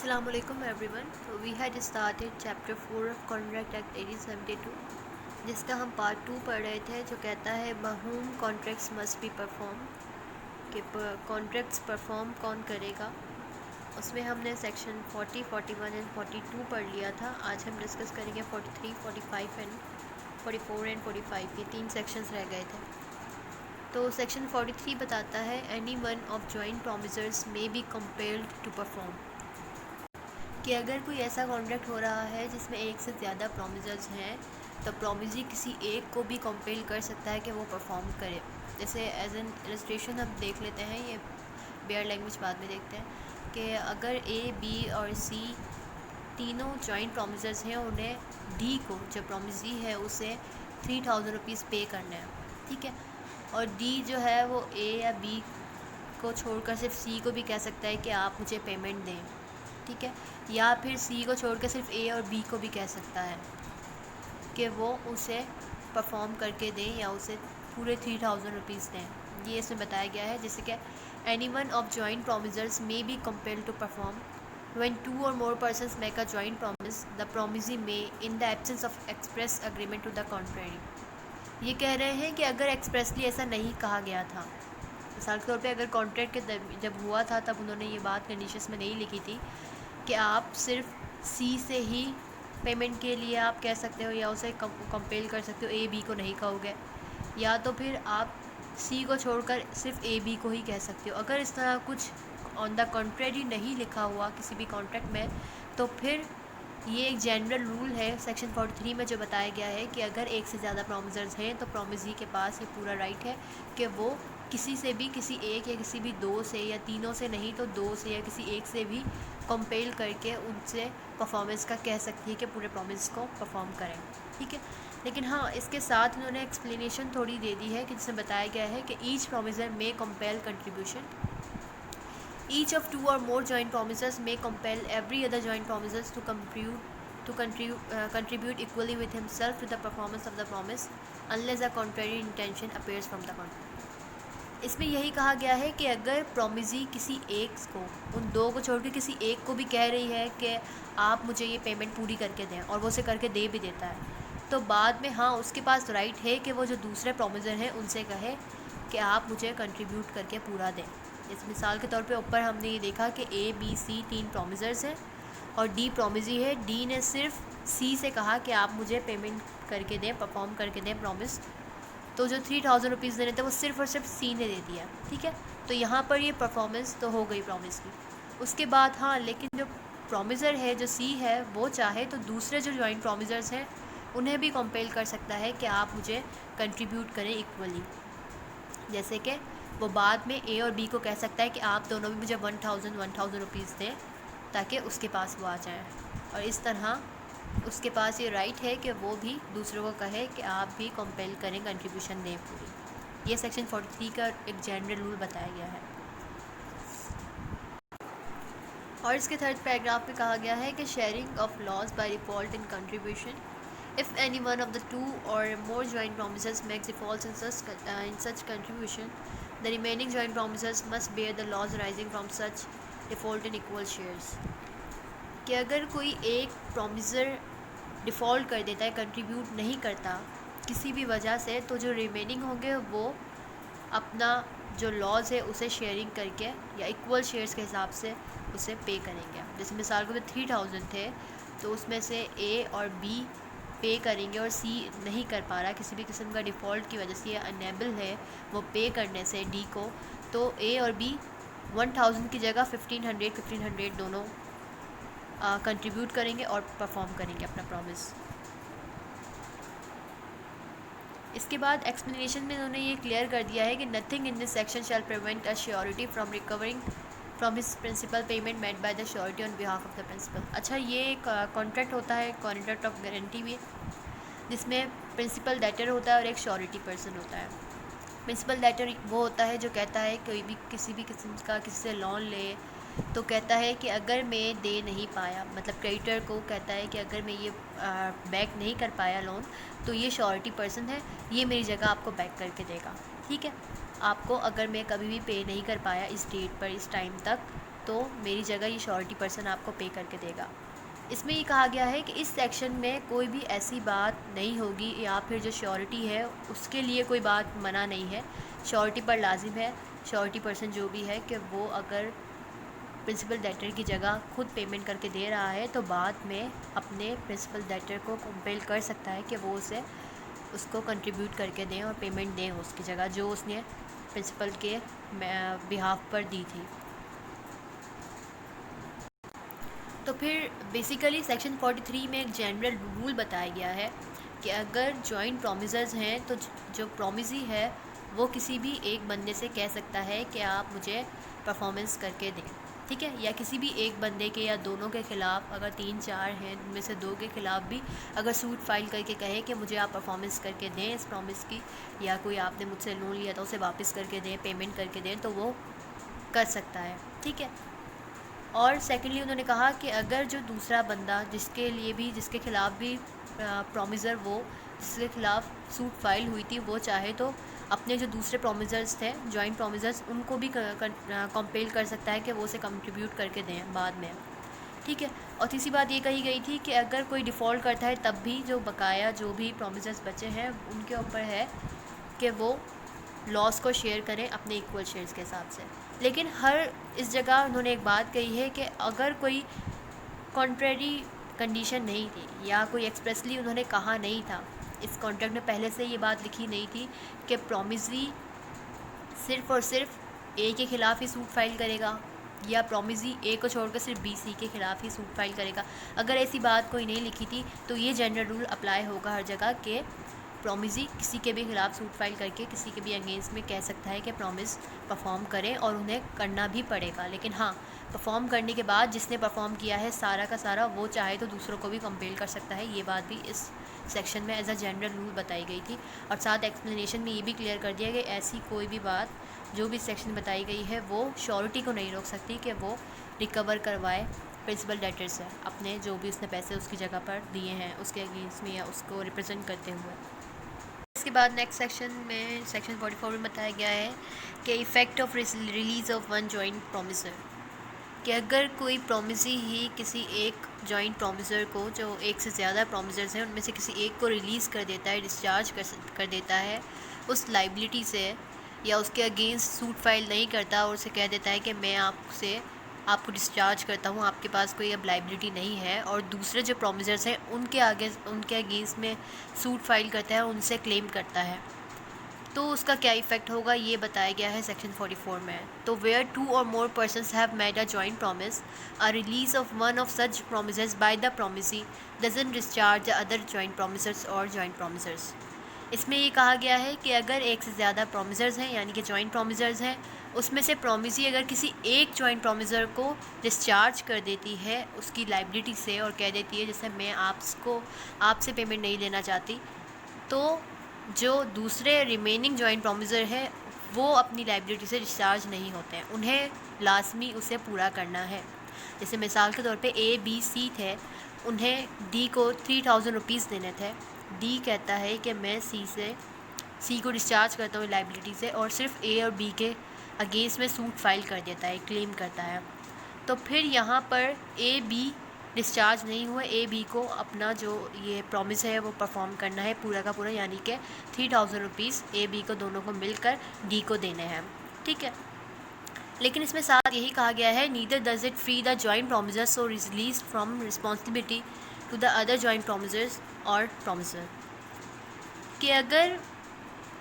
Assalamu alaikum everyone. So we had started chapter 4 of Contract Act 1872 जिसका हम part 2 पढ़ रहे थे, जो कहता है whom contracts must be performed, कि कॉन्ट्रैक्ट्स परफॉर्म कौन करेगा। उसमें हमने सेक्शन 40, 41 एंड 42 पढ़ लिया था। आज हम डिस्कस करेंगे 43, 45 एंड 44 एंड 45, ये 3 सेक्शंस रह गए थे। तो सेक्शन 43 बताता है any one of joint promisors may be compelled to perform, कि अगर कोई ऐसा कॉन्ट्रैक्ट हो रहा है जिसमें एक से ज़्यादा प्रोमिसर्स हैं तो प्रोमिसरी किसी एक को भी कंपेल कर सकता है कि वो परफॉर्म करे। जैसे एज एन इलस्ट्रेशन हम देख लेते हैं, ये बेयर लैंग्वेज बाद में देखते हैं कि अगर ए, बी और सी तीनों जॉइंट प्रोमिसर्स हैं, उन्हें डी को जो प्रोमिसरी है उसे 3000 रुपीज़ पे करना है, ठीक है। और डी जो है वो ए या बी को छोड़कर सिर्फ सी को भी कह सकता है कि आप मुझे पेमेंट दें, ठीक है। या फिर सी को छोड़कर सिर्फ ए और बी को भी कह सकता है कि वो उसे परफॉर्म करके दें या उसे पूरे 3000 रुपीज़ दें। ये इसमें बताया गया है, जैसे कि any one of joint promisors may be compelled to perform when 2 or more persons make a joint promise, the promisee may, in the absence of express agreement to the contrary। ये कह रहे हैं कि अगर एक्सप्रेसली ऐसा नहीं कहा गया था, मिसाल के तौर पे अगर कॉन्ट्रैक्ट के जब हुआ था तब उन्होंने ये बात कंडीशंस में नहीं लिखी थी कि आप सिर्फ सी से ही पेमेंट के लिए आप कह सकते हो या उसे कंपेल कर सकते हो, ए बी को नहीं कहोगे, या तो फिर आप सी को छोड़कर सिर्फ ए बी को ही कह सकते हो। अगर इस तरह कुछ ऑन द कॉन्ट्रेरी नहीं लिखा हुआ किसी भी कॉन्ट्रैक्ट में, तो फिर ये एक जनरल रूल है सेक्शन 43 में जो बताया गया है कि अगर एक से ज़्यादा प्रोमिसर्स हैं तो प्रोमिसरी के पास ये पूरा राइट है कि वो किसी से भी, किसी एक या किसी भी दो से या तीनों से नहीं तो दो से या किसी एक से भी कंपेल करके उनसे परफॉर्मेंस का कह सकती है कि पूरे प्रॉमिस को परफॉर्म करें, ठीक है। लेकिन हाँ, इसके साथ उन्होंने एक्सप्लेनेशन थोड़ी दे दी है कि जिसमें बताया गया है कि each promisor may compel contribution, each of 2 or more joint promisers may compel every other joint promisers to contribute equally with himself to the performance of the promise unless a contrary intention appears from the contract। इसमें यही कहा गया है कि अगर promisee किसी एक को, उन दो को छोड़ के किसी एक को भी कह रही है कि आप मुझे ये पेमेंट पूरी करके दें और वो उसे करके दे भी देता है, तो बाद में हाँ उसके पास राइट है कि वो जो दूसरे प्रोमिसर हैं उनसे कहे कि आप मुझे कंट्रीब्यूट करके पूरा दें। इस मिसाल के तौर पे ऊपर हमने ये देखा कि ए, बी, सी 3 प्रोमिसर्स हैं और डी प्रोमिसी है। डी ने सिर्फ सी से कहा कि आप मुझे पेमेंट करके दें, परफॉर्म करके दें प्रॉमिस, तो जो 3000 रुपीज़ देने थे वो सिर्फ और सिर्फ सी ने दे दिया, ठीक है। तो यहाँ पर ये परफॉर्मेंस तो हो गई प्रॉमिस की। उसके बाद हाँ, लेकिन जो प्रोमिसर है जो सी है वो चाहे तो दूसरे जो जॉइंट प्रोमिसर्स हैं उन्हें भी कंपेल कर सकता है कि आप मुझे कंट्रीब्यूट करें इक्वली। जैसे कि वो बाद में ए और बी को कह सकता है कि आप दोनों भी मुझे 1000 रुपीज़ दें ताकि उसके पास वो आ जाए, और इस तरह उसके पास ये राइट है कि वो भी दूसरों को कहे कि आप भी कंपेल करें, कंट्रीब्यूशन दें पूरी। ये सेक्शन 43 का एक जनरल रूल बताया गया है। और इसके थर्ड पैराग्राफ में कहा गया है कि sharing of loss by default in contribution, if any one of the 2 or more joint promisers makes defaults in such contribution, the remaining joint promisers must bear the loss arising from such default in equal shares। कि अगर कोई एक promisor default कर देता है, contribute नहीं करता किसी भी वजह से, तो जो रिमेनिंग होंगे वो अपना जो लॉस है उसे शेयरिंग करके या इक्वल शेयर्स के हिसाब से उसे पे करेंगे। जैसे मिसाल के 3000 थे तो उसमें से ए और बी पे करेंगे और सी नहीं कर पा रहा, किसी भी किस्म का डिफ़ॉल्ट की वजह से ये अनेबल है वो पे करने से डी को, तो ए और बी 1000 की जगह 1500 दोनों कंट्रीब्यूट करेंगे और परफॉर्म करेंगे अपना प्रॉमिस। इसके बाद एक्सप्लेनेशन में उन्होंने ये क्लियर कर दिया है कि nothing in this section shall prevent a surety from recovering from his principal payment made by the surety on behalf of the principal. अच्छा, ये एक कॉन्ट्रैक्ट होता है, कॉन्ट्रैक्ट ऑफ गारंटी में, जिसमें प्रिंसिपल डेटर होता है और एक श्योरिटी पर्सन होता है। प्रिंसिपल डेटर वो होता है जो कहता है कोई भी किसी भी किस्म का किसी से लोन ले तो कहता है कि अगर मैं दे नहीं पाया, मतलब क्रेडिटर को कहता है कि अगर मैं ये बैक नहीं कर पाया लोन, तो ये श्योरिटी पर्सन है, ये मेरी जगह आपको बैक करके देगा, ठीक है। आपको अगर मैं कभी भी पे नहीं कर पाया इस डेट पर, इस टाइम तक, तो मेरी जगह ये श्योरिटी पर्सन आपको पे करके देगा। इसमें ये कहा गया है कि इस सेक्शन में कोई भी ऐसी बात नहीं होगी या फिर जो श्योरिटी है उसके लिए कोई बात मना नहीं है, श्योरिटी पर लाजिम है श्योरिटी पर्सन जो भी है कि वो अगर प्रिंसिपल डेटर की जगह खुद पेमेंट करके दे रहा है तो बाद में अपने प्रिंसिपल डेटर को कंपेल कर सकता है कि वो उसको कंट्रीब्यूट करके दें और पेमेंट दें उसकी जगह जो उसने प्रिंसिपल के बिहाफ पर दी थी। तो फिर बेसिकली सेक्शन 43 में एक जनरल रूल बताया गया है कि अगर जॉइंट प्रोमिसर्स हैं तो जो प्रोमिसी है वो किसी भी एक बंदे से कह सकता है कि आप मुझे परफॉर्मेंस करके दें, ठीक है, या किसी भी एक बंदे के या दोनों के ख़िलाफ़, अगर 3-4 हैं उनमें से 2 के ख़िलाफ़ भी अगर सूट फाइल करके कहे कि मुझे आप परफॉर्मेंस करके दें इस प्रॉमिस की, या कोई आपने मुझसे लोन लिया था उसे वापस करके दें, पेमेंट करके दें, तो वो कर सकता है, ठीक है। और सेकेंडली उन्होंने कहा कि अगर जो दूसरा बंदा जिसके ख़िलाफ़ भी प्रॉमिसर वो जिसके ख़िलाफ़ सूट फाइल हुई थी वो चाहे तो अपने जो दूसरे प्रॉमिसर्स थे जॉइंट प्रॉमिसर्स उनको भी कंपेल कर सकता है कि वो उसे कंट्रीब्यूट करके दें बाद में, ठीक है। और तीसरी बात ये कही गई थी कि अगर कोई डिफ़ॉल्ट करता है तब भी जो बकाया जो भी प्रॉमिसर्स बचे हैं उनके ऊपर है कि वो लॉस को शेयर करें अपने इक्वल शेयर्स के हिसाब से। लेकिन हर इस जगह उन्होंने एक बात कही है कि अगर कोई कॉन्ट्रेरी कंडीशन नहीं थी या कोई एक्सप्रेसली उन्होंने कहा नहीं था, इस कॉन्ट्रैक्ट में पहले से ये बात लिखी नहीं थी कि प्रॉमिसरी सिर्फ़ और सिर्फ ए के ख़िलाफ़ ही सूट फाइल करेगा या प्रॉमिसरी ए को छोड़कर सिर्फ बी सी के ख़िलाफ़ ही सूट फाइल करेगा, अगर ऐसी बात कोई नहीं लिखी थी तो ये जनरल रूल अप्लाई होगा हर जगह कि प्रॉमिसी किसी के भी ख़िलाफ़ सूट फाइल करके किसी के भी अगेंस्ट में कह सकता है कि प्रॉमिस परफॉर्म करें और उन्हें करना भी पड़ेगा। लेकिन हाँ, परफॉर्म करने के बाद जिसने परफॉर्म किया है सारा का सारा वो चाहे तो दूसरों को भी कंपेल कर सकता है। ये बात भी इस सेक्शन में एज अ जनरल रूल बताई गई थी और साथ एक्सप्लेनेशन में ये भी क्लियर कर दिया कि ऐसी कोई भी बात जो भी सेक्शन में बताई गई है वो श्योरिटी को नहीं रोक सकती कि वो रिकवर करवाए प्रिंसिपल डेटर से अपने जो भी उसने पैसे उसकी जगह पर दिए हैं उसके अगेंस्ट में या उसको रिप्रेजेंट करते हुए। इसके बाद नेक्स्ट सेक्शन में सेक्शन 44 में बताया गया है कि effect of release of one joint promiser, कि अगर कोई प्रॉमिसी ही किसी एक जॉइंट प्रॉमिसर को जो एक से ज़्यादा प्रॉमिसर्स हैं उनमें से किसी एक को रिलीज़ कर देता है, डिस्चार्ज कर देता है उस लाइबिलिटी से या उसके अगेंस्ट सूट फाइल नहीं करता और उसे कह देता है कि मैं आपको डिस्चार्ज करता हूँ, आपके पास कोई अब लाइबिलिटी नहीं है, और दूसरे जो प्रॉमिसर्स हैं उनके अगेंस्ट में सूट फाइल करता है, उनसे क्लेम करता है, तो उसका क्या इफ़ेक्ट होगा ये बताया गया है सेक्शन 44 में। तो वेयर 2 और more persons have made a joint promise, a release of one of such promises by the promisee doesn't discharge the other joint promisors or joint प्रॉमिसर्स। इसमें ये कहा गया है कि अगर एक से ज़्यादा प्रॉमिसर्स हैं यानी कि जॉइंट प्रॉमिसर्स हैं, उसमें से प्रॉमिसी अगर किसी एक जॉइंट प्रॉमिसर को डिस्चार्ज कर देती है उसकी लाइबिलिटी से और कह देती है जैसे मैं आपसे पेमेंट नहीं लेना चाहती, तो जो दूसरे रिमेनिंग जॉइंट प्रॉमिसर हैं वो अपनी लाइबिलिटी से डिस्चार्ज नहीं होते हैं, उन्हें लाजमी उसे पूरा करना है। जैसे मिसाल के तौर पे ए बी सी थे, उन्हें डी को 3000 रुपीज़ देने थे, डी कहता है कि मैं सी को डिस्चार्ज करता हूँ लाइबिलिटी से और सिर्फ ए और बी के अगेंस्ट में सूट फाइल कर देता है, क्लेम करता है, तो फिर यहाँ पर ए बी डिस्चार्ज नहीं हुआ, ए बी को अपना जो ये प्रॉमिस है वो परफॉर्म करना है पूरा का पूरा, यानी कि 3000 रुपीज़ ए बी को दोनों को मिलकर डी को देने हैं, ठीक है। लेकिन इसमें साथ यही कहा गया है neither does it free the joint promisor so release from responsibility to the other joint promisors or promisor, कि अगर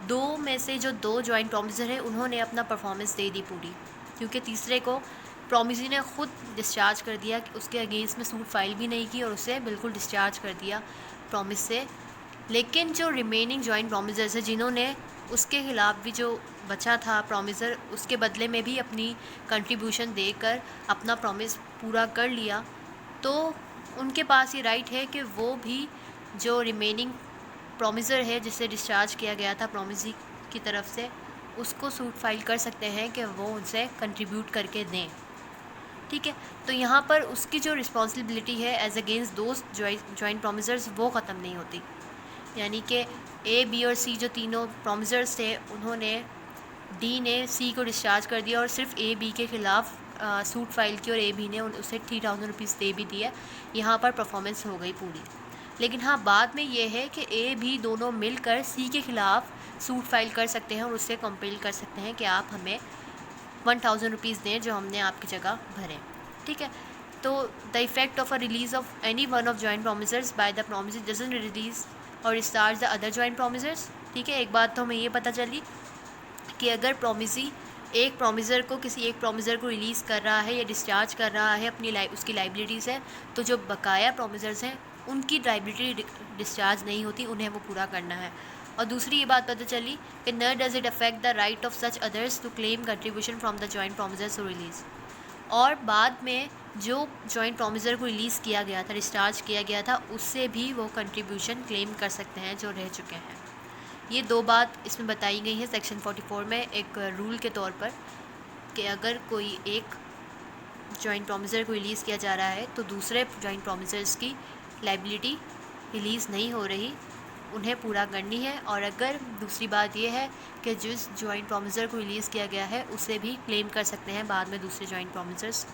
दो में से जो 2 जॉइंट प्रॉमिसर हैं उन्होंने अपना परफॉर्मेंस दे दी पूरी, क्योंकि तीसरे को प्रॉमिसी ने ख़ुद डिस्चार्ज कर दिया, उसके अगेंस्ट में सूट फाइल भी नहीं की और उसे बिल्कुल डिस्चार्ज कर दिया प्रॉमिस से, लेकिन जो रिमेनिंग जॉइंट प्रॉमिसर्स हैं जिन्होंने उसके ख़िलाफ़ भी जो बचा था प्रॉमिसर उसके बदले में भी अपनी कंट्रीब्यूशन देकर अपना प्रॉमिस पूरा कर लिया, तो उनके पास ये राइट है कि वो भी जो रिमेनिंग प्रॉमिसर है जिससे डिस्चार्ज किया गया था प्रॉमिसी की तरफ से उसको सूट फाइल कर सकते हैं कि वो उनसे कंट्रीब्यूट करके दें, ठीक है। तो यहाँ पर उसकी जो रिस्पॉन्सिबिलिटी है एज अगेंस्ट दोस्त जॉइंट प्रॉमिसर्स वो ख़त्म नहीं होती, यानी कि ए बी और सी जो तीनों प्रॉमिसर्स थे उन्होंने डी ने सी को डिस्चार्ज कर दिया और सिर्फ ए बी के ख़िलाफ़ सूट फाइल की और ए भी ने उसे 3000 रुपीज़ दे भी दिया, यहाँ पर परफॉर्मेंस हो गई पूरी। लेकिन हाँ, बाद में ये है कि ए भी दोनों मिलकर सी के ख़िलाफ़ सूट फाइल कर सकते हैं और उससे कंपेल कर सकते हैं कि आप हमें 1000 रुपीज़ दें जो हमने आपकी जगह भरे। ठीक है, तो the effect of a release of any one of joint promisors by the promise doesn't release or stars the other joint promisors. ठीक है, एक बात तो हमें ये पता चली कि अगर प्रोमिसी एक प्रोमिसर को किसी एक प्रोमिसर को रिलीज़ कर रहा है या डिस्चार्ज कर रहा है अपनी उसकी लाइबिलिटीज़ है, तो जो बकाया प्रोमिसर्स हैं उनकी लाइबिलिटी डिस्चार्ज नहीं होती, उन्हें वो पूरा करना है। और दूसरी ये बात पता चली कि nor does it affect the right of such others to claim contribution from the joint promisors to release. और बाद में जो जॉइंट प्रोमिसर को रिलीज़ किया गया था, डिस्चार्ज किया गया था, उससे भी वो कंट्रीब्यूशन क्लेम कर सकते हैं जो रह चुके हैं। ये दो बात इसमें बताई गई है सेक्शन 44 में एक रूल के तौर पर कि अगर कोई एक जॉइंट प्रोमिसर को रिलीज़ किया जा रहा है तो दूसरे जॉइंट प्रोमिसर्स की लाइबिलिटी रिलीज़ नहीं हो रही, उन्हें पूरा करनी है। और अगर दूसरी बात यह है कि जिस जॉइंट प्रोमिसर को रिलीज़ किया गया है उसे भी क्लेम कर सकते हैं बाद में दूसरे जॉइंट प्रोमिसर्स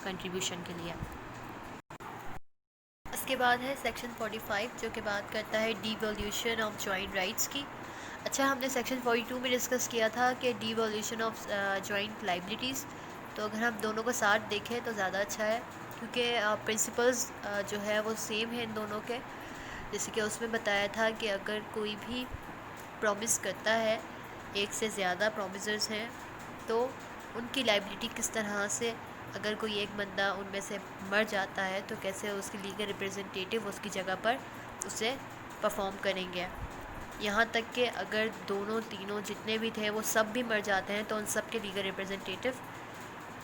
कंट्रीब्यूशन के लिए। इसके बाद है सेक्शन 45 जो कि बात करता है डिवोल्यूशन ऑफ जॉइंट राइट्स की। अच्छा, हमने सेक्शन 42 में डिस्कस किया था कि डिवोल्यूशन ऑफ जॉइंट लाइबिलिटीज़, तो अगर हम दोनों को साथ देखें तो ज़्यादा अच्छा है क्योंकि प्रिंसिपल्स जो है वो सेम है इन दोनों के। जैसे कि उसमें बताया था कि अगर कोई भी प्रॉमिस करता है, एक से ज़्यादा प्रॉमिसर्स हैं, तो उनकी लाइबिलिटी किस तरह से, अगर कोई एक बंदा उनमें से मर जाता है तो कैसे उसके लीगल रिप्रेजेंटेटिव उसकी जगह पर उसे परफॉर्म करेंगे। यहाँ तक कि अगर दोनों तीनों जितने भी थे वो सब भी मर जाते हैं तो उन सब के लीगल रिप्रेजेंटेटिव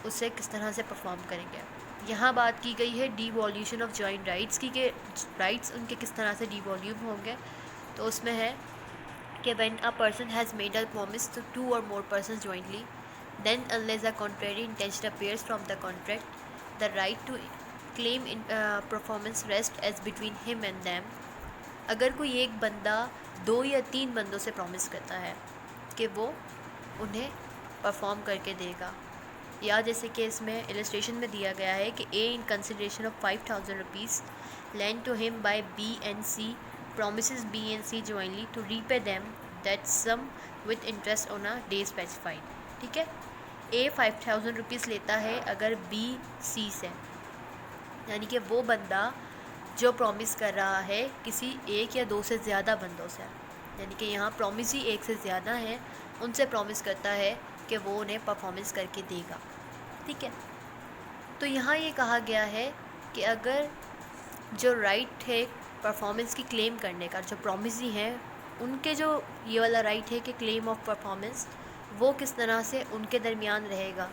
उसे किस तरह से परफॉर्म करेंगे। यहाँ बात की गई है डिवॉल्यूशन ऑफ जॉइंट राइट्स की, कि राइट्स उनके किस तरह से डिवॉल्यूम होंगे। तो उसमें है कि when a person has made a promise to 2 और more person jointly, then unless a contrary intention appears from the contract, the right to claim in performance rests as between him and them। अगर कोई एक बंदा 2 या 3 बंदों से promise करता है कि वो उन्हें परफॉर्म करके देगा, या जैसे कि इसमें इलस्ट्रेशन में दिया गया है कि A in consideration of 5000 rupees lent to him by B and C promises B and C jointly to repay them that sum with interest on a day specified। ठीक है, ए 5000 रुपीज़ लेता है अगर बी सी से, यानी कि वो बंदा जो प्रॉमिस कर रहा है किसी एक या 2 से ज़्यादा बंदों से, यानी कि यहाँ प्रॉमिस ही एक से ज़्यादा है, उनसे प्रॉमिस करता है कि वो उन्हें परफॉर्मेंस करके देगा। ठीक है, तो यहाँ ये कहा गया है कि अगर जो राइट है परफॉर्मेंस की क्लेम करने का, जो प्रॉमिस ही हैं उनके जो ये वाला राइट है कि क्लेम ऑफ परफॉर्मेंस, वो किस तरह से उनके दरमियान रहेगा।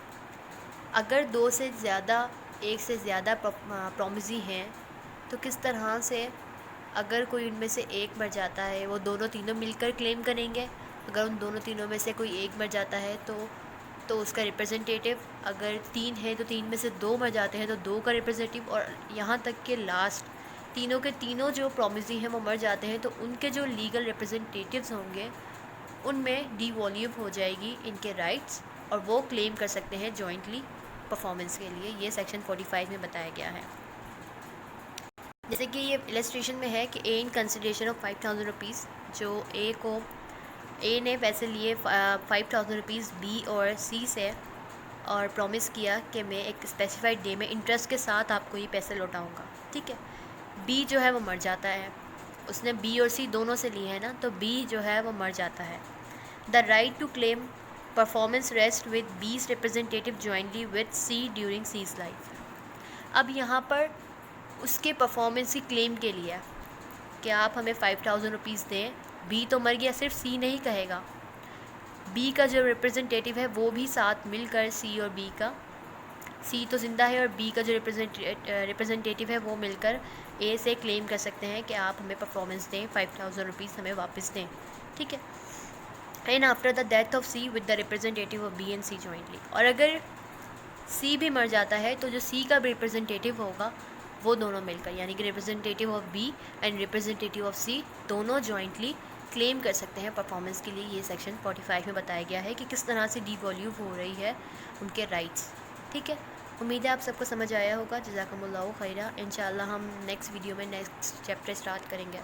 अगर 2 से ज़्यादा, एक से ज़्यादा प्रॉमिसी हैं तो किस तरह से, अगर कोई उनमें से एक मर जाता है वो दोनों तीनों मिलकर क्लेम करेंगे। अगर उन दोनों तीनों में से कोई एक मर जाता है तो उसका रिप्रेजेंटेटिव, अगर 3 है तो 3 में से 2 मर जाते हैं तो 2 का रिप्रेजेंटेटिव, और यहाँ तक कि लास्ट तीनों के तीनों जो प्रॉमिसी हैं वो मर जाते हैं तो उनके जो लीगल रिप्रेजेंटेटिव्स होंगे उनमें डिवॉल्यूम हो जाएगी इनके राइट्स और वो क्लेम कर सकते हैं जॉइंटली परफॉर्मेंस के लिए। ये सेक्शन 45 में बताया गया है। जैसे कि ये इलस्ट्रेशन में है कि A in consideration of 5000 rupees, जो ए ने पैसे लिए 5000 रुपीज़ बी और सी से और प्रॉमिस किया कि मैं एक स्पेसिफाइड डे में इंटरेस्ट के साथ आपको ये पैसे लौटाऊंगा। ठीक है, बी जो है वो मर जाता है, उसने बी और सी दोनों से लिए हैं ना, तो बी जो है वो मर जाता है। The right to claim performance rest with B's representative jointly with C during C's life. अब यहाँ पर उसके परफॉर्मेंस की क्लेम के लिए कि आप हमें 5000 रुपीज़ दें, बी तो मर गया, सिर्फ सी नहीं कहेगा, बी का जो रिप्रेजेंटेटिव है वो भी साथ मिलकर, सी और बी का, सी तो ज़िंदा है और बी का जो रिप्रेजेंटेटिव है वो मिलकर ए से क्लेम कर सकते हैं कि आप हमें परफॉर्मेंस दें, 5000 रुपीज़ हमें वापस दें। ठीक है, and after the death of C with the representative of B and C jointly. और अगर सी भी मर जाता है तो जो सी का रिप्रेजेंटेटिव होगा वो दोनों मिलकर, यानी कि representative of B and representative of C दोनों जॉइंटली क्लेम कर सकते हैं परफॉर्मेंस के लिए। ये सेक्शन 45 में बताया गया है कि किस तरह से डिवॉल्यूम हो रही है उनके राइट्स। ठीक है, उम्मीद है आप सबको समझ आया होगा। जज़ाकमुल्लाहु खैरा। इंशाअल्लाह हम नेक्स्ट वीडियो में नेक्स्ट चैप्टर स्टार्ट करेंगे।